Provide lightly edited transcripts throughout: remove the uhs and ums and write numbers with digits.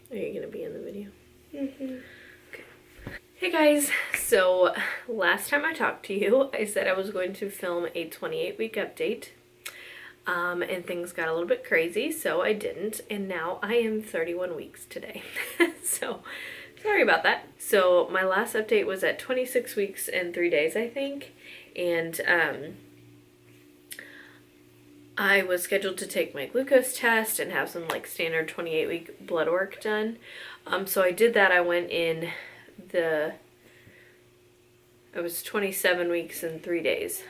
Are you gonna be in the video? Mm-hmm. Okay. Hey guys, so last time I talked to you, I said I was going to film a 28-week update. And things got a little bit crazy, so I didn't. And now I am 31 weeks today. So sorry about that. So my last update was at 26 weeks and 3 days, I think. And I was scheduled to take my glucose test and have some like standard 28-week blood work done. So I did that. I went in I was 27 weeks and 3 days,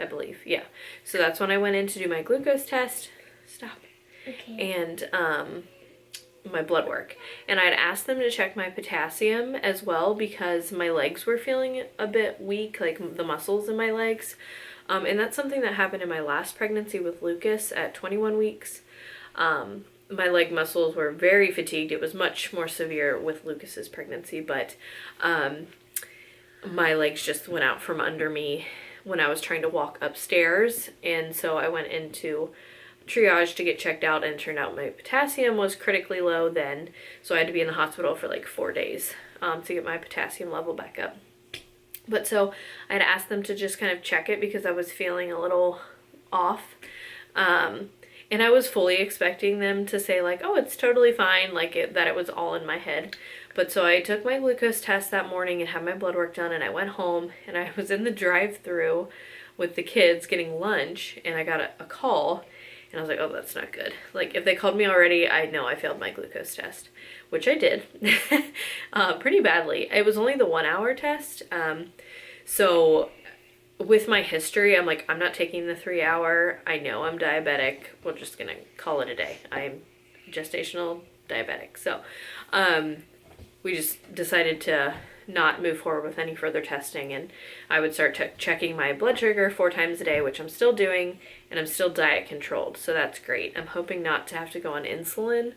I believe. Yeah. So that's when I went in to do my glucose test. Stop. Okay. And my blood work. And I'd asked them to check my potassium as well because my legs were feeling a bit weak, like the muscles in my legs. And that's something that happened in my last pregnancy with Lucas at 21 weeks. My leg muscles were very fatigued. It was much more severe with Lucas's pregnancy, but my legs just went out from under me when I was trying to walk upstairs. And so I went into triage to get checked out, and it turned out my potassium was critically low then. So I had to be in the hospital for like 4 days to get my potassium level back up. But so I had asked them to just kind of check it because I was feeling a little off. And I was fully expecting them to say like, oh, it's totally fine, like that it was all in my head. But so I took my glucose test that morning and had my blood work done, and I went home and I was in the drive-through with the kids getting lunch, and I got a call, and I was like, oh, that's not good. Like if they called me already, I know I failed my glucose test, which I did pretty badly. It was only the 1 hour test. So with my history, I'm like, I'm not taking the 3 hour. I know I'm diabetic. We're just gonna call it a day. I'm gestational diabetic. So we just decided to not move forward with any further testing, and I would start checking my blood sugar 4 times a day, which I'm still doing, and I'm still diet controlled, so that's great. I'm hoping not to have to go on insulin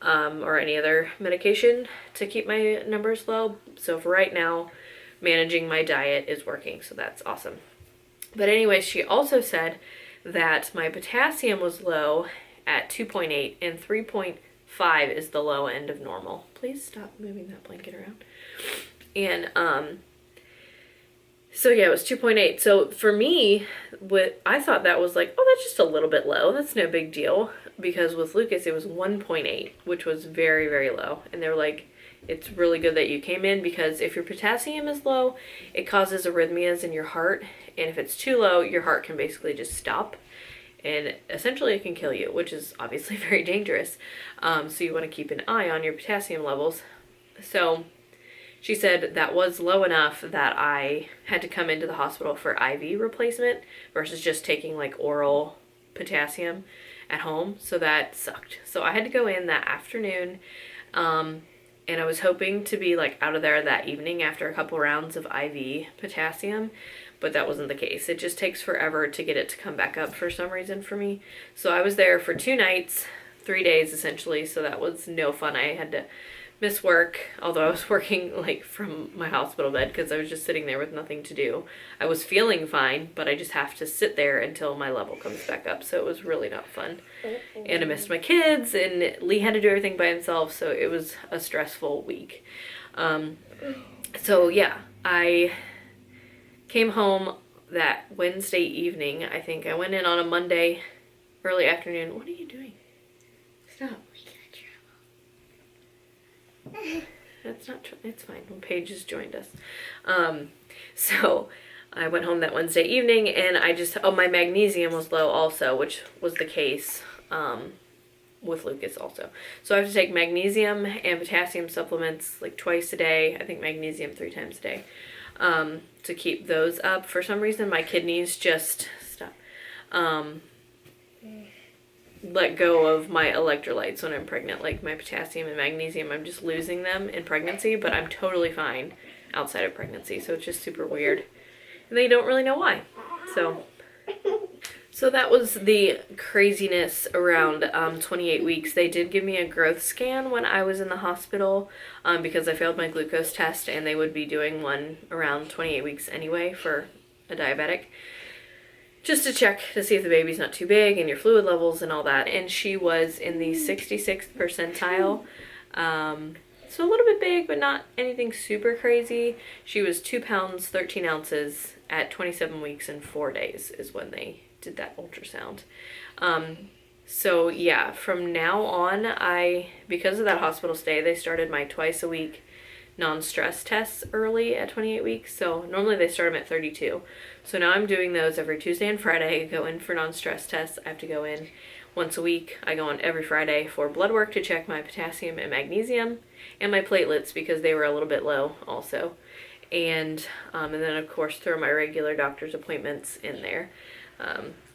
or any other medication to keep my numbers low. So for right now, managing my diet is working, so that's awesome. But anyway, she also said that my potassium was low at 2.8 and 3.5 is the low end of normal. Please stop moving that blanket around. And so yeah, it was 2.8. So for me, I thought that was like, oh, that's just a little bit low. That's no big deal. Because with Lucas, it was 1.8, which was very, very low. And they were like, it's really good that you came in, because if your potassium is low, it causes arrhythmias in your heart. And if it's too low, your heart can basically just stop. And essentially it can kill you, which is obviously very dangerous. So you want to keep an eye on your potassium levels. So she said that was low enough that I had to come into the hospital for IV replacement versus just taking like oral potassium at home. So that sucked. So I had to go in that afternoon. And I was hoping to be like out of there that evening after a couple rounds of IV potassium, but that wasn't the case. It just takes forever to get it to come back up for some reason for me. So I was there for 2 nights, 3 days essentially, so that was no fun. I had to miss work, although I was working like from my hospital bed because I was just sitting there with nothing to do. I was feeling fine, but I just have to sit there until my level comes back up, so it was really not fun. And I missed my kids, and Lee had to do everything by himself, so it was a stressful week. So yeah, I came home that Wednesday evening, I think. I went in on a Monday early afternoon. What are you doing? Stop. That's not true. It's fine. Paige has joined us. So I went home that Wednesday evening, and my magnesium was low also, which was the case with Lucas also. So I have to take magnesium and potassium supplements like twice a day. I think magnesium 3 times a day to keep those up. For some reason, my kidneys just let go of my electrolytes when I'm pregnant, like my potassium and magnesium. I'm just losing them in pregnancy, but I'm totally fine outside of pregnancy, so it's just super weird. And they don't really know why. So that was the craziness around 28 weeks. They did give me a growth scan when I was in the hospital because I failed my glucose test, and they would be doing one around 28 weeks anyway for a diabetic. just to check to see if the baby's not too big and your fluid levels and all that. And she was in the 66th percentile. So a little bit big, but not anything super crazy. She was 2 pounds, 13 ounces at 27 weeks and 4 days is when they did that ultrasound. So yeah, from now on, because of that hospital stay, they started my twice a week non-stress tests early at 28 weeks. So normally they start them at 32. So now I'm doing those every Tuesday and Friday. I go in for non-stress tests. I have to go in once a week. I go on every Friday for blood work to check my potassium and magnesium and my platelets because they were a little bit low also. And then of course throw my regular doctor's appointments in there.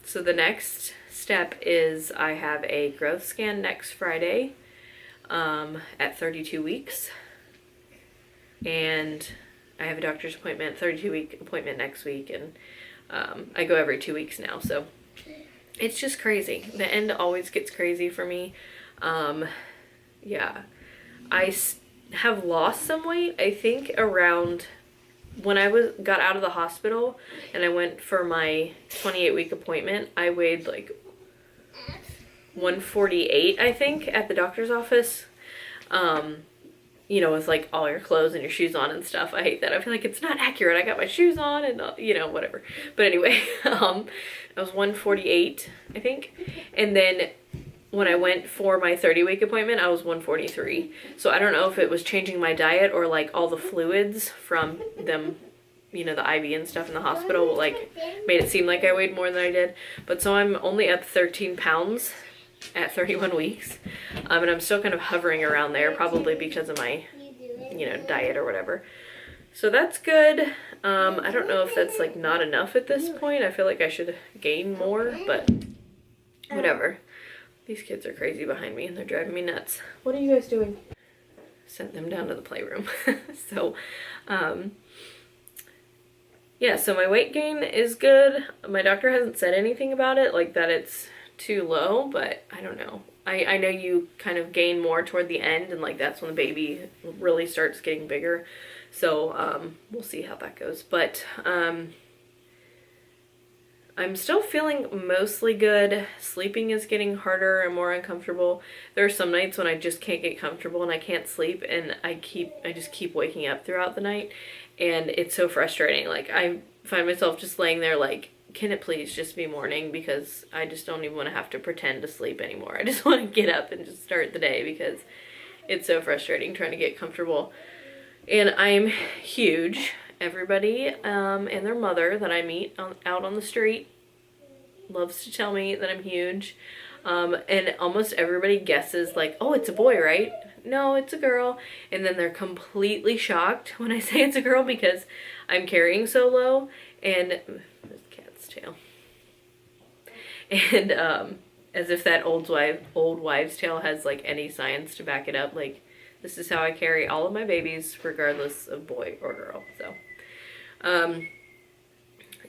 So the next step is I have a growth scan next Friday at 32 weeks. And I have a doctor's appointment, 32-week appointment next week, and I go every 2 weeks now, so it's just crazy. The end always gets crazy for me. Yeah, I have lost some weight, I think around when I got out of the hospital and I went for my 28-week appointment. I weighed like 148, I think, at the doctor's office. You know, with like all your clothes and your shoes on and stuff. I hate that. I feel like it's not accurate. I got my shoes on and, you know, whatever. But anyway, I was 148, I think. And then when I went for my 30-week appointment, I was 143. So I don't know if it was changing my diet or like all the fluids from them, you know, the IV and stuff in the hospital, like made it seem like I weighed more than I did. But so I'm only up 13 pounds at 31 weeks. And I'm still kind of hovering around there, probably because of my, you know, diet or whatever. So that's good. I don't know if that's like not enough at this point. I feel like I should gain more, but whatever. These kids are crazy behind me and they're driving me nuts. What are you guys doing? Sent them down to the playroom. So, yeah, so my weight gain is good. My doctor hasn't said anything about it, like that it's too low, but I don't know. I know you kind of gain more toward the end, and like that's when the baby really starts getting bigger. So we'll see how that goes. But I'm still feeling mostly good. Sleeping is getting harder and more uncomfortable. There are some nights when I just can't get comfortable and I can't sleep, and I just keep waking up throughout the night, and it's so frustrating. Like I find myself just laying there like, can it please just be morning, because I just don't even want to have to pretend to sleep anymore. I just want to get up and just start the day because it's so frustrating trying to get comfortable. And I'm huge. Everybody and their mother that I meet out on the street loves to tell me that I'm huge. And almost everybody guesses like, oh, it's a boy, right? No, it's a girl. And then they're completely shocked when I say it's a girl because I'm carrying so low. And tail. And as if that old wives' tale has like any science to back it up. Like, this is how I carry all of my babies regardless of boy or girl. So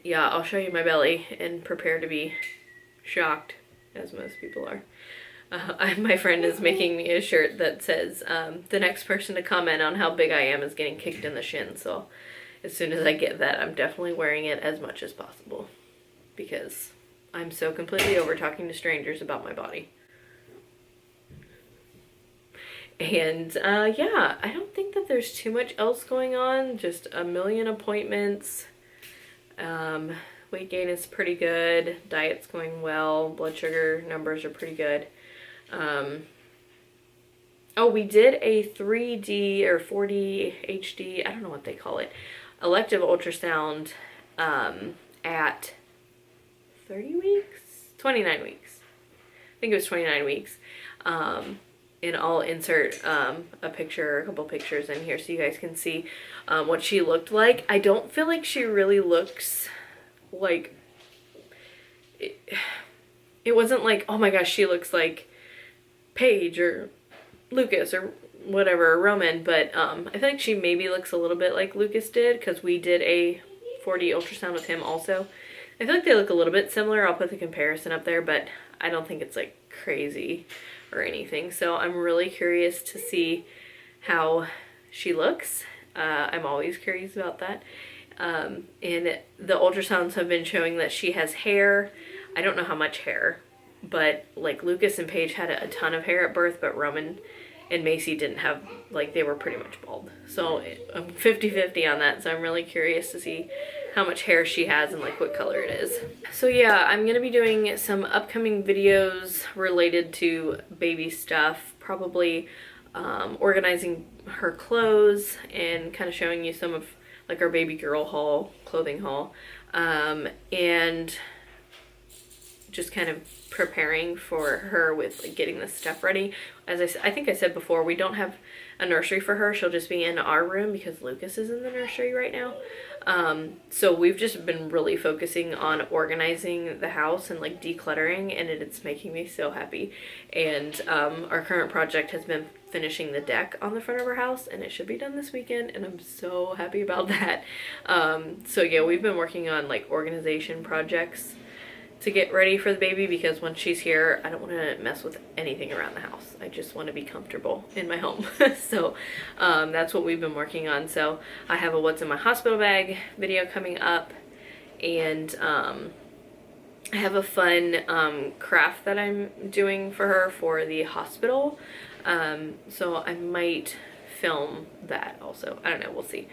yeah, I'll show you my belly and prepare to be shocked, as most people are. My friend is making me a shirt that says the next person to comment on how big I am is getting kicked in the shin. So as soon as I get that, I'm definitely wearing it as much as possible, because I'm so completely over talking to strangers about my body. And yeah, I don't think that there's too much else going on. Just a million appointments. Weight gain is pretty good. Diet's going well. Blood sugar numbers are pretty good. Oh, we did a 3D or 4D HD, I don't know what they call it, elective ultrasound at 30 weeks? 29 weeks. I think it was 29 weeks. And I'll insert a picture, a couple pictures in here so you guys can see what she looked like. I don't feel like she really looks like... It wasn't like, oh my gosh, she looks like Paige or Lucas or whatever, or Roman, but I feel like she maybe looks a little bit like Lucas did, because we did a 4D ultrasound with him also. I feel like they look a little bit similar. I'll put the comparison up there, but I don't think it's like crazy or anything. So I'm really curious to see how she looks. I'm always curious about that. And the ultrasounds have been showing that she has hair. I don't know how much hair, but like Lucas and Paige had a ton of hair at birth, but Roman and Macy didn't have, like, they were pretty much bald. So I'm 50-50 on that, so I'm really curious to see how much hair she has and like what color it is. So yeah, I'm gonna be doing some upcoming videos related to baby stuff, probably organizing her clothes and kind of showing you some of like our baby girl haul, clothing haul, and just kind of preparing for her with like getting this stuff ready. As I think I said before, we don't have a nursery for her. She'll just be in our room because Lucas is in the nursery right now. So we've just been really focusing on organizing the house and like decluttering, and it's making me so happy. And our current project has been finishing the deck on the front of our house, and it should be done this weekend, and I'm so happy about that. So yeah, we've been working on like organization projects to get ready for the baby, because when she's here, I don't want to mess with anything around the house. I just want to be comfortable in my home. So that's what we've been working on. So I have a what's in my hospital bag video coming up, and I have a fun craft that I'm doing for her for the hospital. So I might film that also. I don't know, we'll see.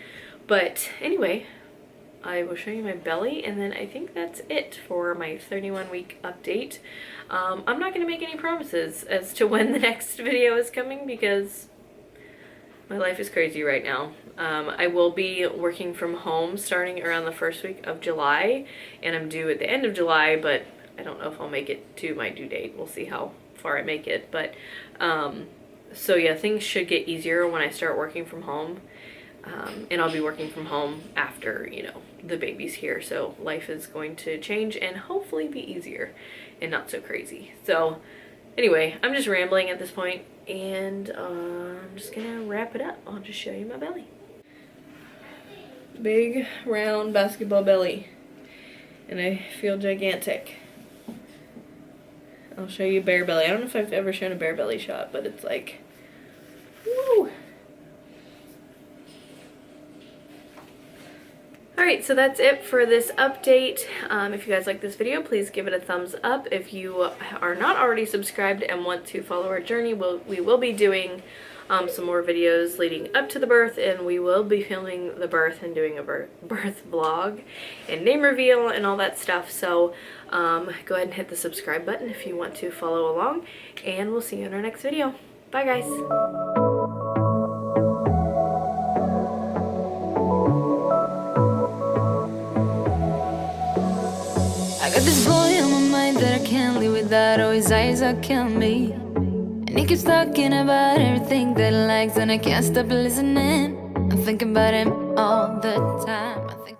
But anyway, I will show you my belly, and then I think that's it for my 31-week update. I'm not going to make any promises as to when the next video is coming, because my life is crazy right now. I will be working from home starting around the first week of July, and I'm due at the end of July, but I don't know if I'll make it to my due date. We'll see how far I make it. But so yeah, things should get easier when I start working from home. And I'll be working from home after, you know, the baby's here. So life is going to change and hopefully be easier and not so crazy. So anyway, I'm just rambling at this point, and I'm just gonna wrap it up. I'll just show you my belly. Big, round basketball belly. And I feel gigantic. I'll show you bare belly. I don't know if I've ever shown a bare belly shot, but it's like, woo! Alright, so that's it for this update. If you guys like this video, please give it a thumbs up. If you are not already subscribed and want to follow our journey, we will be doing some more videos leading up to the birth, and we will be filming the birth and doing a birth vlog and name reveal and all that stuff. So go ahead and hit the subscribe button if you want to follow along, and we'll see you in our next video. Bye guys! I got this boy on my mind that I can't live without. Oh, his eyes are killing me, and he keeps talking about everything that he likes, and I can't stop listening. I'm thinking about him all the time.